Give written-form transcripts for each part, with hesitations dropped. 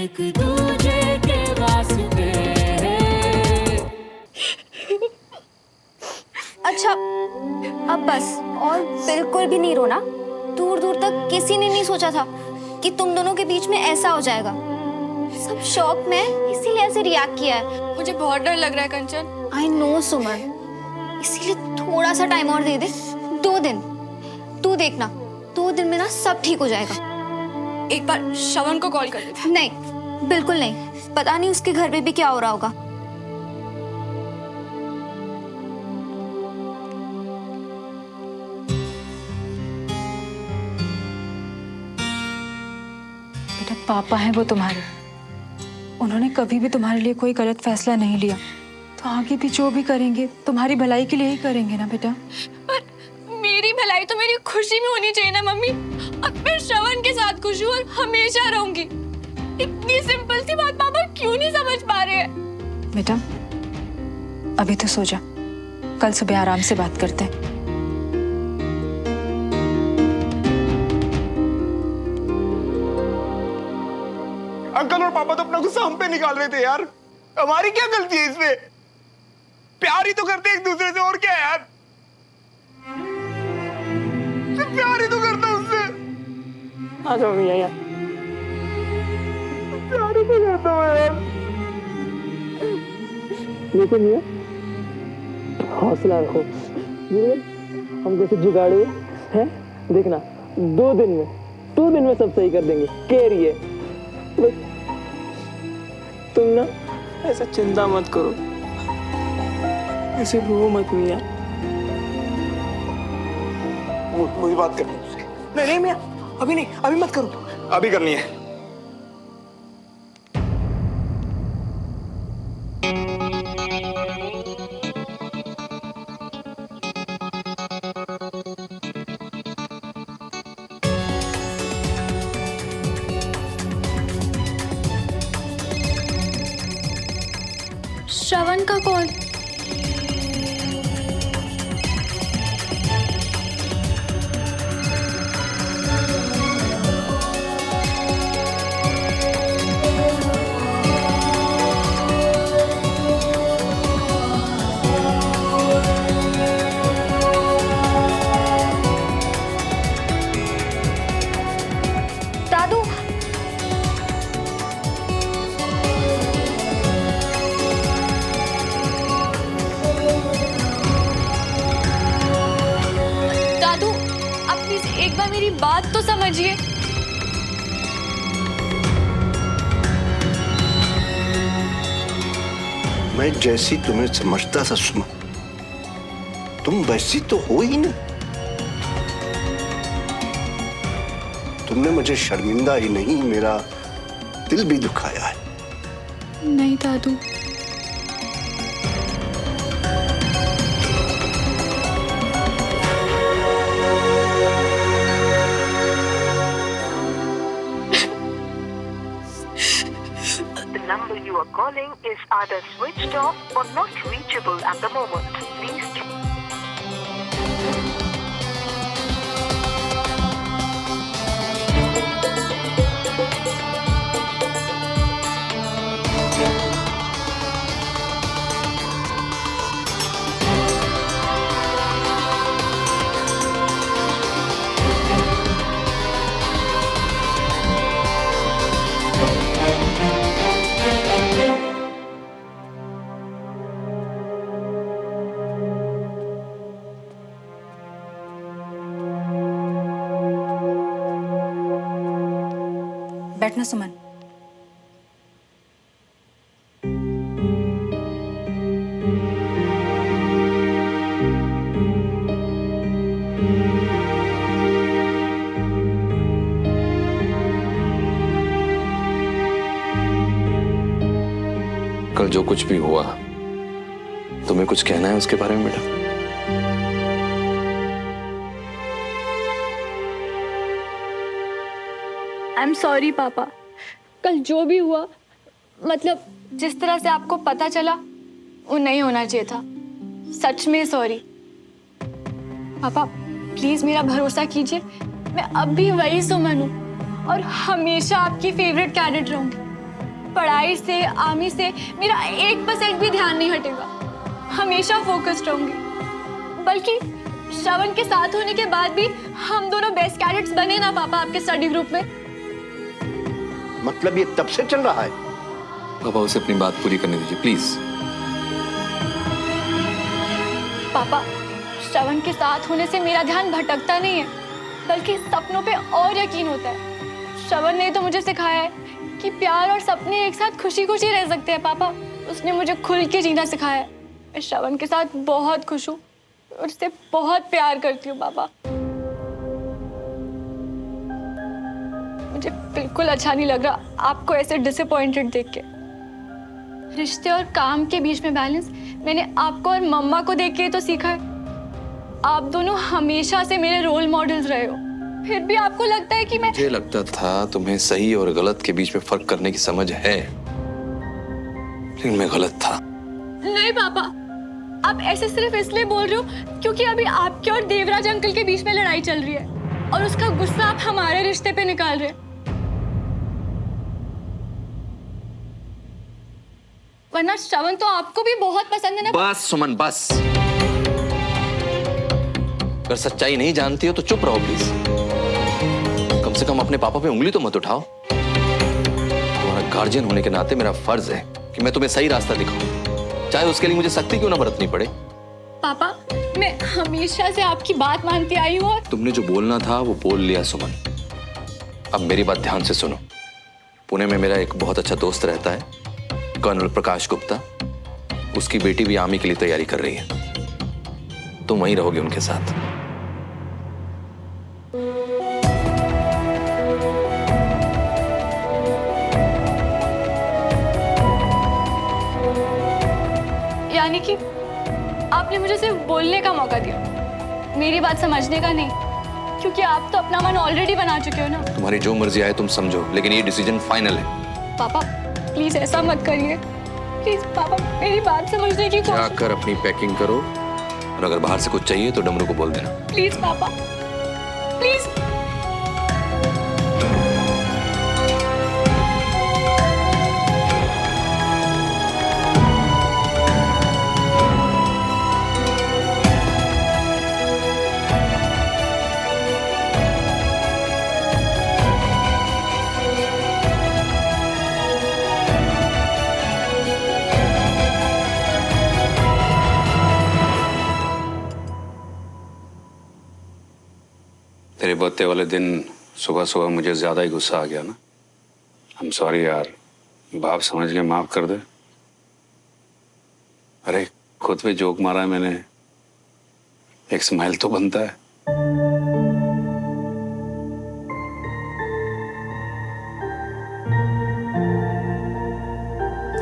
एक दूजे के वास्ते। अच्छा अब बस, और बिल्कुल भी नहीं रोना। दूर दूर तक किसी ने नहीं सोचा था कि तुम दोनों के बीच में ऐसा हो जाएगा। सब शॉक में, इसीलिए ऐसे रिएक्ट किया है। मुझे बहुत डर लग रहा है कंचन। आई नो सुमन, इसीलिए थोड़ा सा टाइम और दे दे। 2 दिन तू देखना, 2 दिन में ना सब ठीक हो जाएगा। एक बार श्रवण को कॉल कर दे। नहीं, बिल्कुल नहीं। पता नहीं उसके घर पे भी क्या हो रहा होगा। बेटा पापा हैं वो तुम्हारे, उन्होंने कभी भी तुम्हारे लिए कोई गलत फैसला नहीं लिया, तो आगे भी जो भी करेंगे तुम्हारी भलाई के लिए ही करेंगे ना बेटा। पर मेरी भलाई तो मेरी खुशी में होनी चाहिए ना मम्मी। अब मैं श्रवण के साथ खुश हूँ और हमेशा रहूंगी। इतनी सिंपल सी बात पापा क्यों नहीं समझ पा रहे हैं? बेटा अभी तो सो जा, कल सुबह आराम से बात करते हैं। अंकल और पापा तो अपना गुस्सा हम पे निकाल रहे थे यार। हमारी क्या गलती है इसमें? प्यार ही तो करते एक दूसरे से, और क्या है यार? सिर्फ प्यार ही तो करता उससे। आ जाओ भैया यार, प्यार ही तो करता हूँ यार। देखो मियां, हौसला रखो। ये हम कैसे जुगाड़े हैं, देखना 2 दिन में सब सही कर देंगे। केरिए बस, तुम ना ऐसा चिंता मत करो, ऐसे रो मत मियां। मुझे बात करनी है। नहीं मियां, अभी नहीं, अभी मत करो। अभी करनी है। श्रवण का कॉल। दादू, दादू आप प्लीज एक बार मेरी बात तो समझिए। मैं जैसी तुम्हें समझता था सुमन, तुम वैसी तो हो ही नहीं। तुमने मुझे शर्मिंदा ही नहीं, मेरा दिल भी दुखाया है। नहीं दादू, The number you are calling is either switched off or not reachable at the moment. Please check. बैठना सुमन। कल जो कुछ भी हुआ, तुम्हें कुछ कहना है उसके बारे में बेटा? आई एम सॉरी पापा। कल जो भी हुआ, मतलब जिस तरह से आपको पता चला, वो नहीं होना चाहिए था। सच में सॉरी पापा। प्लीज मेरा भरोसा कीजिए, मैं अब भी वही सुमन हूँ और हमेशा आपकी फेवरेट कैडेट रहूंगी। पढ़ाई से, आर्मी से मेरा 1% भी ध्यान नहीं हटेगा। हमेशा फोकस्ड रहूंगी। बल्कि श्रवण के साथ होने के बाद भी हम दोनों बेस्ट कैडेट्स बने ना पापा आपके स्टडी ग्रुप में। मतलब ये तब से चल रहा है? पापा उसे अपनी बात पूरी करने दीजिए प्लीज। पापा, श्रवण के साथ होने से मेरा ध्यान भटकता नहीं है, बल्कि सपनों पे और यकीन होता है। श्रवण ने तो मुझे सिखाया है कि प्यार और सपने एक साथ खुशी खुशी रह सकते हैं पापा। उसने मुझे खुल के जीना सिखाया है। मैं श्रवण के साथ बहुत खुश हूँ और उससे बहुत प्यार करती हूँ पापा। मुझे बिल्कुल अच्छा नहीं लग रहा आपको ऐसे डिसअपॉइंटेड देख के। रिश्ते और काम के बीच में बैलेंस मैंने आपको और मम्मा को देख के तो सीखा है। आप दोनों हमेशा से मेरे रोल मॉडल्स रहे हो, फिर भी आपको लगता है कि मैं... मुझे लगता था तुम्हें सही और गलत के बीच में फर्क करने की समझ है, लेकिन मैं गलत था। नहीं पापा, आप ऐसे सिर्फ इसलिए बोल रहे हो क्योंकि अभी आपके और देवराज अंकल के बीच में लड़ाई चल रही है और उसका गुस्सा आप हमारे रिश्ते पे निकाल रहे हैं। वरना श्रवण तो आपको भी बहुत पसंद है ना। बस सुमन बस। अगर सच्चाई नहीं जानती हो तो चुप रहो प्लीज। कम से कम अपने पापा पे उंगली तो मत उठाओ। तुम्हारा गार्जियन होने के नाते मेरा फर्ज है कि मैं तुम्हें सही रास्ता दिखाऊं, चाहे उसके लिए मुझे सख्ती क्यों ना बरतनी पड़े। पापा, मैं हमेशा से आपकी बात मानती आई हूँ और... तुमने जो बोलना था वो बोल लिया सुमन। अब मेरी बात ध्यान से सुनो। पुणे में मेरा एक बहुत अच्छा दोस्त रहता है, कर्नल प्रकाश गुप्ता। उसकी बेटी भी आर्मी के लिए तैयारी कर रही है। तुम वहीं रहोगे उनके साथ। यानी कि आपने मुझे सिर्फ बोलने का मौका दिया, मेरी बात समझने का नहीं, क्योंकि आप तो अपना मन ऑलरेडी बना चुके हो ना। तुम्हारी जो मर्जी आए तुम समझो, लेकिन ये डिसीजन फाइनल है। पापा प्लीज ऐसा मत करिए। प्लीज पापा, मेरी बात समझने की कोशिश। जाकर अपनी पैकिंग करो और अगर बाहर से कुछ चाहिए तो डमरू को बोल देना। प्लीज पापा, प्लीज। तेरे बर्थडे वाले दिन सुबह सुबह मुझे ज्यादा ही गुस्सा आ गया ना। आई एम सॉरी यार, बाप समझ के माफ कर दे। अरे खुद पे जोक मारा है मैंने, एक स्माइल तो बनता है।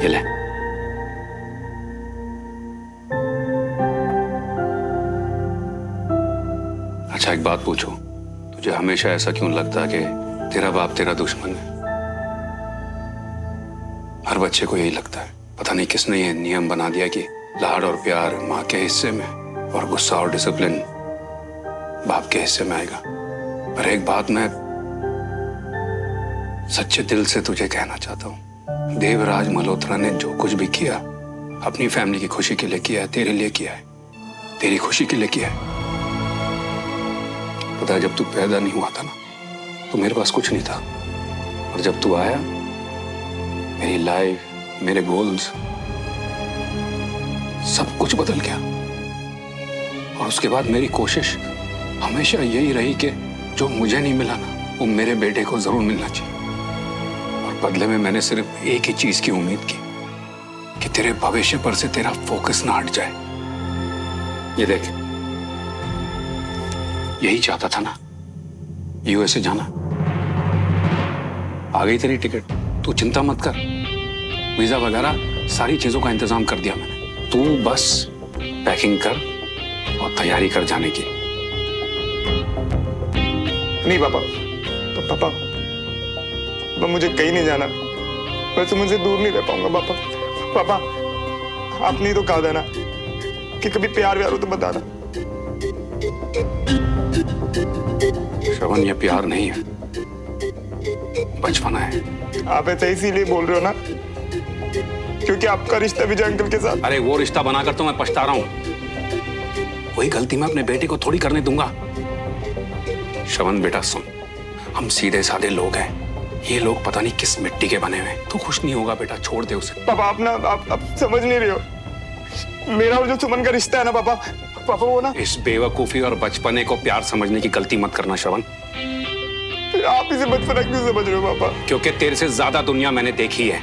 ये ले। अच्छा एक बात पूछूं, तुझे हमेशा ऐसा क्यों लगता है कि तेरा बाप तेरा दुश्मन है? हर बच्चे को यही लगता है। पता नहीं किसने ये नियम बना दिया कि लाड और प्यार माँ के हिस्से में और गुस्सा और डिसिप्लिन बाप के हिस्से में आएगा। पर एक बात मैं सच्चे दिल से तुझे कहना चाहता हूँ, देवराज मल्होत्रा ने जो कुछ भी किया अपनी फैमिली की खुशी के लिए किया है, तेरे लिए किया है, तेरी खुशी के लिए किया है। पता है जब तू पैदा नहीं हुआ था ना तो मेरे पास कुछ नहीं था, और जब तू आया मेरी लाइफ, मेरे गोल्स, सब कुछ बदल गया। और उसके बाद मेरी कोशिश हमेशा यही रही कि जो मुझे नहीं मिला ना वो मेरे बेटे को जरूर मिलना चाहिए। और बदले में मैंने सिर्फ एक ही चीज की उम्मीद की कि तेरे भविष्य पर से तेरा फोकस ना हट जाए। ये देख, यही चाहता था ना, यूएसए जाना। आ गई तेरी टिकट, तू चिंता मत कर, वीजा वगैरह सारी चीजों का इंतजाम कर दिया मैंने। तू बस पैकिंग कर और तैयारी कर जाने की। नहीं पापा, पापा मुझे कहीं नहीं जाना, वैसे मुझे दूर नहीं रह पाऊंगा पापा। पापा आपने तो कहा था ना कि कभी प्यार व्यार हो तो बताना। श्रवण, ये प्यार नहीं है, बचपना है। आप ऐसे इसीलिए बोल रहे हो ना क्योंकि आपका रिश्ता विजय अंकल के साथ। अरे वो रिश्ता बनाकर तो मैं पछता रहा हूँ। वही गलती मैं अपने बेटे को थोड़ी करने दूंगा। श्रवण बेटा सुन, हम सीधे साधे लोग हैं, ये लोग पता नहीं किस मिट्टी के बने हुए हैं। तू खुश नहीं होगा बेटा, छोड़ दे उसे। पापा आप समझ नहीं रहे हो। मेरा और जो सुमन का रिश्ता है ना पापा वो ना। इस बेवकूफी और बचपने को प्यार समझने की गलती मत करना श्रवण। आप इसे बचपना क्यों समझ रहे हो पापा? क्योंकि तेरे से ज्यादा दुनिया मैंने देखी है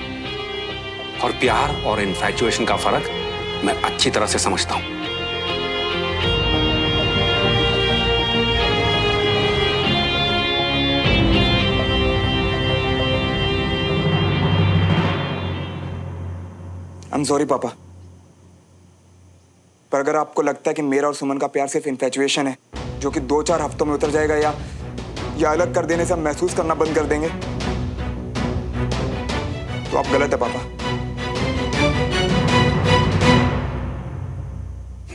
और प्यार और इन्फैचुएशन का फर्क मैं अच्छी तरह से समझता हूं। I'm sorry पापा, पर अगर आपको लगता है कि मेरा और सुमन का प्यार सिर्फ इन्फैचुएशन है जो कि 2-4 हफ्तों में उतर जाएगा या अलग कर देने से हम महसूस करना बंद कर देंगे, तो आप गलत है पापा।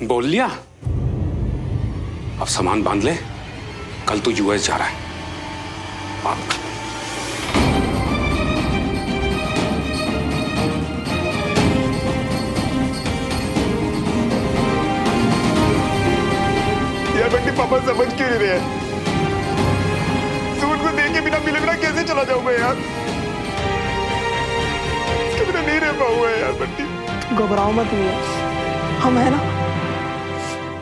बोल लिया? अब सामान बांध ले, कल तू यूएस जा रहा है। बंटी पापा समझ क्यों नहीं रहे? सुमन को देखे बिना मिले बिना कैसे चला जाऊं मैं यार? इसके बिना नहीं रह पाऊंगा यार बंटी। घबराओ मत मिया, हम है ना।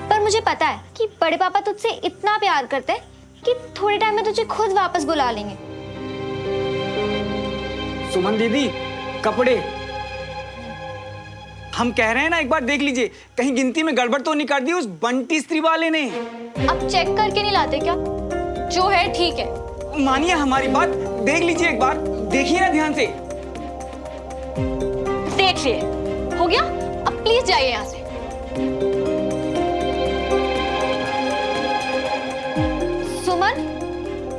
पर मुझे पता है कि बड़े पापा तुझसे इतना प्यार करते हैं कि थोड़े टाइम में तुझे खुद वापस बुला लेंगे। सुमन दीदी, कपड़े हम कह रहे हैं ना, एक बार देख लीजिए कहीं गिनती में गड़बड़ तो नहीं कर दी उस बंटी इस्त्री वाले ने। अब चेक करके नहीं लाते क्या? जो है ठीक है। मानिए हमारी बात, देख लीजिए एक बार, देखिए ना ध्यान से। देख लिए, हो गया? अब प्लीज जाइए यहाँ से। सुमन,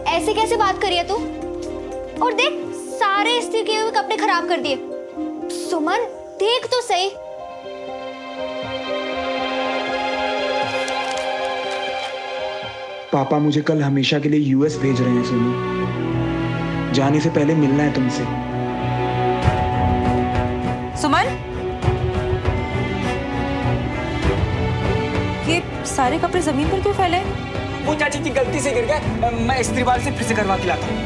ऐसे कैसे बात करी है तू? और देख, सारे इस्त्री किए हुए कपड़े खराब कर दिए। सुमन, देख तो सही। पापा मुझे कल हमेशा के लिए यूएस भेज रहे हैं सोनू। जाने से पहले मिलना है तुमसे। सुमन, ये सारे कपड़े जमीन पर क्यों फैले? वो चाची जी गलती से गिर गए, मैं इस्त्री वाले से फिर से करवा के लाता हूँ।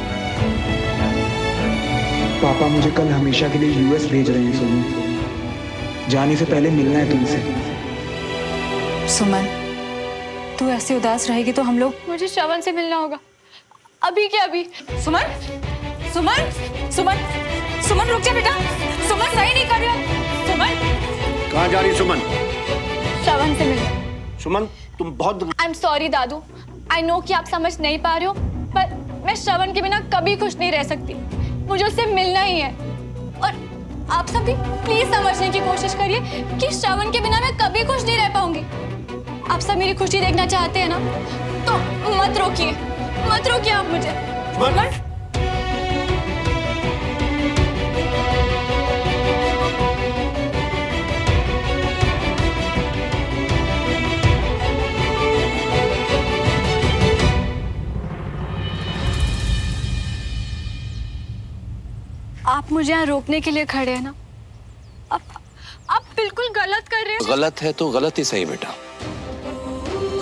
पापा मुझे कल हमेशा के लिए यूएस भेज रहे हैं सोनू। जाने से पहले मिलना है तुमसे। सुमन, तू ऐसे उदास रहेगी तो हम लोग। मुझे श्रवण से मिलना होगा, अभी के अभी। सुमन, सुमन, सुमन, सुमन रुक जा बेटा। सुमन सही नहीं कर रही हो। सुमन, कहाँ जा रही सुमन? श्रवण से मिलना। सुमन तुम बहुत। I am sorry Dadu, I know कि आप समझ नहीं पा रहे हो, पर मैं श्रवण के बिना कभी खुश नहीं रह सकती। मुझे उससे मिलना ही है। और आप सब भी प्लीज समझने की कोशिश करिए कि श्रवण के बिना मैं कभी खुश नहीं रह पाऊंगी। आप सब मेरी खुशी देखना चाहते हैं ना, तो मत रोकिए आप मुझे। आप मुझे यहाँ रोकने के लिए खड़े हैं ना? आप बिल्कुल गलत कर रहे हैं। गलत है तो गलत ही सही बेटा।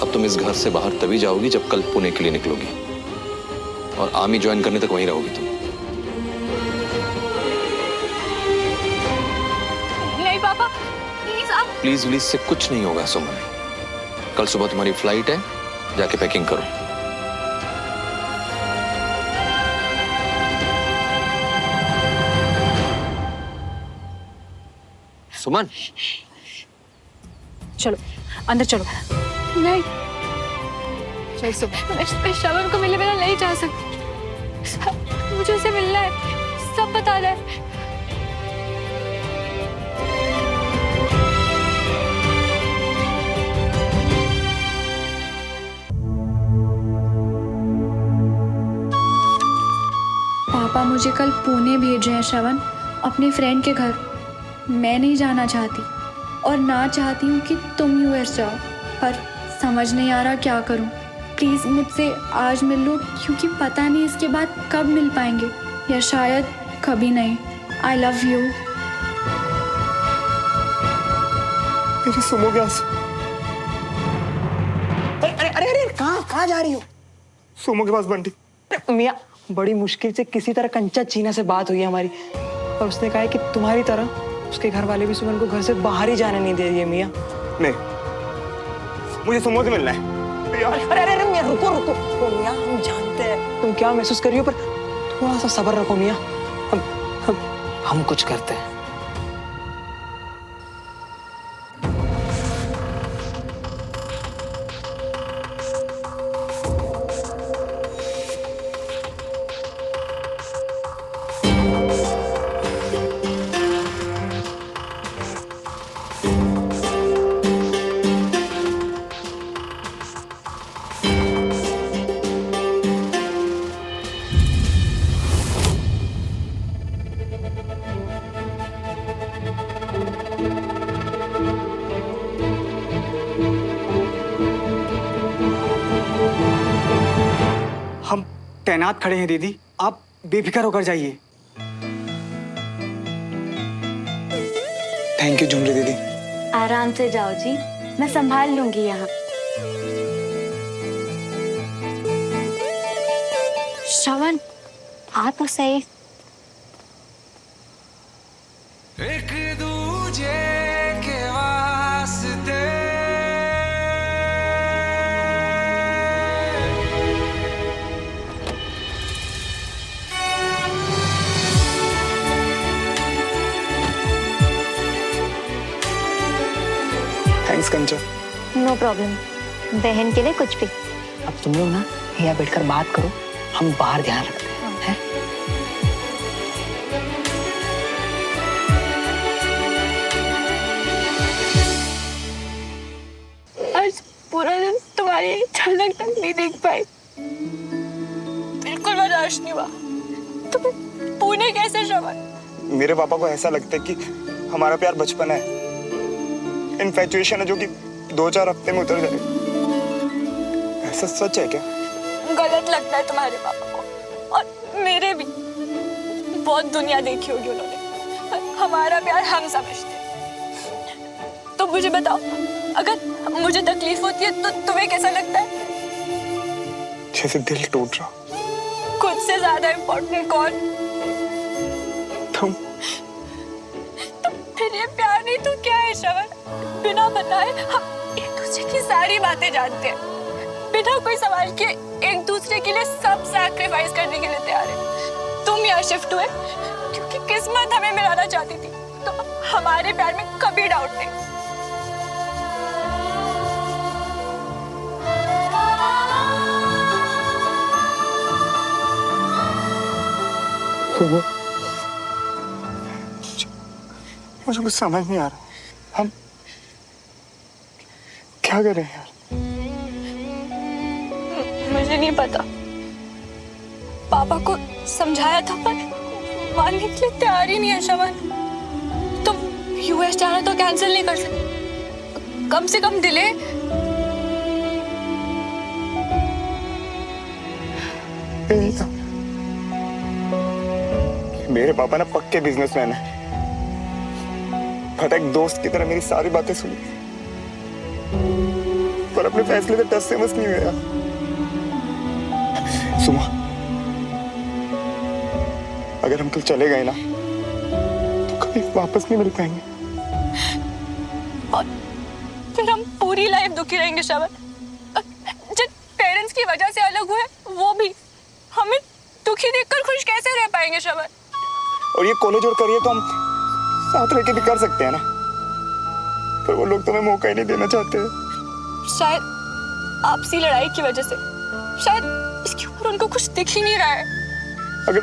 अब तुम इस घर से बाहर तभी जाओगी जब कल पुणे के लिए निकलोगी, और आर्मी ज्वाइन करने तक वहीं रहोगी तुम। नहीं पापा, प्लीज आप। प्लीज प्लीज से कुछ नहीं होगा सुमन। कल सुबह तुम्हारी फ्लाइट है, जाके पैकिंग करो। सुमन, चलो अंदर चलो। नहीं, मैं श्रवण को मिले बिना नहीं जा सकती। मुझे उसे मिलना है, सब बता रहा है। पापा मुझे कल पुणे भेज रहे हैं श्रवण, अपने फ्रेंड के घर। मैं नहीं जाना चाहती और ना चाहती हूँ कि तुम यूएस जाओ, पर समझ नहीं आ रहा क्या करूँ। प्लीज मुझसे आज मिल लो, क्योंकि पता नहीं इसके बाद कब मिल पाएंगे। या शायद कभी नहीं। I love you. मेरी सुनो क्या? अरे अरे अरे कहाँ कहाँ जा रही हो? सुमो के पास बंटी। मियाँ, बड़ी मुश्किल से किसी तरह कंचा चीना से बात हुई है हमारी, और उसने कहा है कि तुम्हारी तरह उसके घर वाले भी सुमन को घर से बाहर ही जाने नहीं दे रही है। मियाँ नहीं, मुझे सुमो से मिलना है। अरे अरे अरे मियाँ, रुको रुको रुको मियाँ, हम जानते हैं तुम क्या महसूस कर रही हो, पर थोड़ा सा सब्र रखो मियाँ। हम कुछ करते हैं। हम तैनात खड़े हैं दीदी, आप बेफिक्र होकर जाइए। थैंक यू झुमरी दीदी। आराम से जाओ जी, मैं संभाल लूंगी यहाँ। श्रवण, आ तो सही। एक दूजे के वास्ते थैंक्स कंचा। नो प्रॉब्लम, बहन के लिए कुछ भी। अब तुम लोग ना यहाँ बैठकर बात करो, हम बाहर ध्यान रखते हैं। आज पूरा दिन तुम्हारी झलक तक नहीं देख पाई। बिल्कुल बर्दाश्त नहीं हुआ। तुम पुणे कैसे श्रवण? मेरे पापा को ऐसा लगता है कि हमारा प्यार बचपन है, इन्फैचुएशन है जो कि 2-4 हफ्ते में उतर जाए। ऐसा सच है क्या? गलत लगता है तुम्हारे पापा को, और मेरे भी। बहुत दुनिया देखी होगी उन्होंने। हमारा प्यार हम समझते हैं। तो मुझे बताओ, अगर मुझे तकलीफ होती है तो तुम्हें कैसा लगता है? जैसे दिल टूट रहा। खुद से ज्यादा इम्पोर्टेंट कौन? तुम। तो फिर ये प्यार नहीं तो क्या है श्रवण? बिना बताए हम एक दूसरे की सारी बातें जानते हैं। बिना कोई सवाल के एक दूसरे के लिए सब सैक्रिफाइस करने के लिए तैयार है। तुम यहाँ शिफ्ट हुए क्योंकि किस्मत हमें मिलाना चाहती थी, तो हमारे प्यार में कभी डाउट नहीं। मुझे कुछ समझ नहीं आ रहा, हम क्या कर रहे हैं यार? मुझे नहीं पता। पापा को समझाया था पर मानने के लिए तैयार ही नहीं है श्रवण। तुम यूएस जाना तो कैंसिल नहीं कर सकते, कम से कम डिले। मेरे पापा ना पक्के बिजनेसमैन है, पता एक दोस्त की तरह मेरी सारी बातें सुनी, पर अपने फैसले से टस से मस नहीं हुआ। सुमा, अगर हम कल चले गए ना तो कभी वापस नहीं मिल पाएंगे, और फिर हम पूरी लाइफ दुखी रहेंगे श्रवण। जिन पेरेंट्स की वजह से अलग हुए वो भी हमें दुखी देखकर खुश कैसे रह पाएंगे श्रवण? और ये कॉलेज और करियर तो हम साथ रह के भी कर सकते हैं ना, पर वो लोग तुम्हें मौका ही नहीं देना चाहते हैं। शायद आपसी लड़ाई की वजह से, शायद इसके ऊपर उनको कुछ दिख ही नहीं रहा है। अगर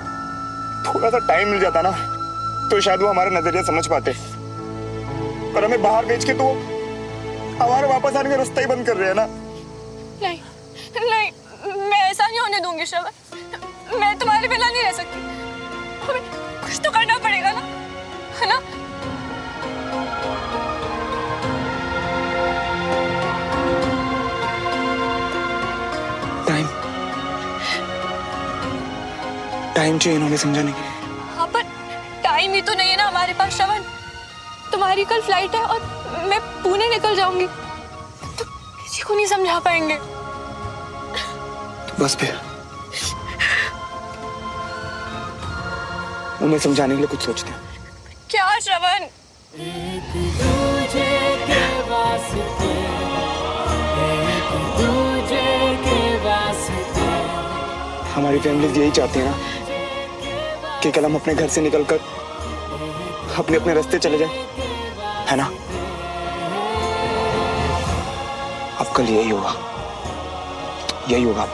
थोड़ा सा टाइम मिल जाता ना तो शायद वो हमारा नजरिया समझ पाते, पर हमें बाहर बेच के तो हमारे वापस आने का रास्ता ही बंद कर रहे हैं ना। नहीं नहीं, मैं ऐसा नहीं होने दूंगी श्रवण। मैं तुम्हारे बिना नहीं रह सकती। हमें कुछ तो करना पड़ेगा ना, है ना? टाइम टाइम चाहिए इन्होंने समझाने के लिए। हाँ पर टाइम ही तो नहीं है ना हमारे पास श्रवण। तुम्हारी कल फ्लाइट है और मैं पुणे निकल जाऊंगी, तो किसी को नहीं समझा पाएंगे। तो बस फिर उन्हें समझाने के लिए कुछ सोचते हैं। क्या श्रवण? हमारी फैमिली यही चाहती है ना कि कल हम अपने घर से निकलकर अपने अपने रास्ते चले जाए, है ना? अब कल यही होगा, यही होगा।